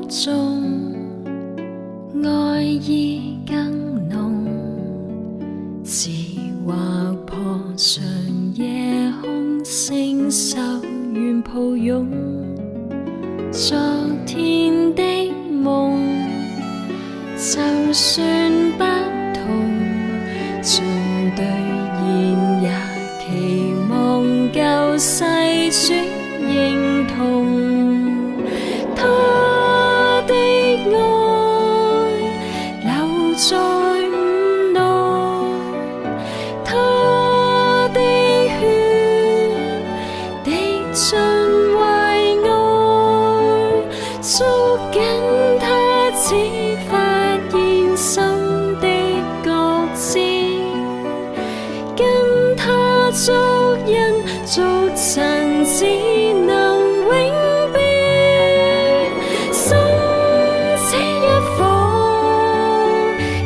中，愛意更濃，字劃破上夜空，星宿願抱擁。昨天的夢，就算不同，盡兌現也期望舊世主認同。他的愛留在五內，他的血滴進懷愛，捉緊他只發現心的覺知，跟他足印逐塵只能永別。心這一顆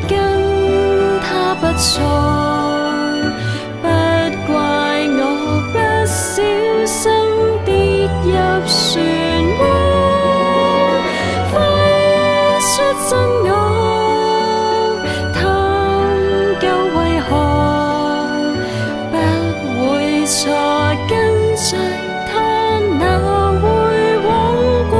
跟他不錯，不怪我不小心跌入漩渦，揮出真我，探究為何不會錯，跟着他哪會枉過。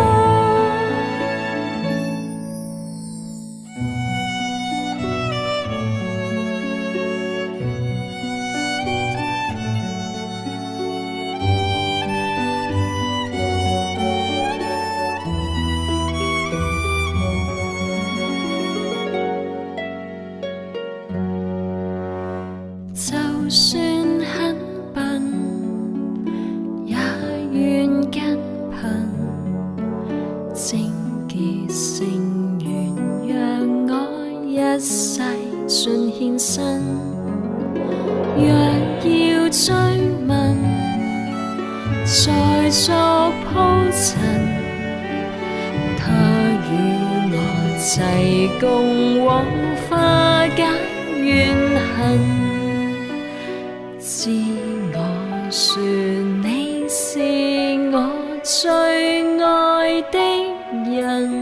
就算很笨，也願跟憑，正結成緣，讓我一世盡獻身。若要追問，再作鋪陳，他與我齊共往化解怨恨。知我說你是我最愛的人。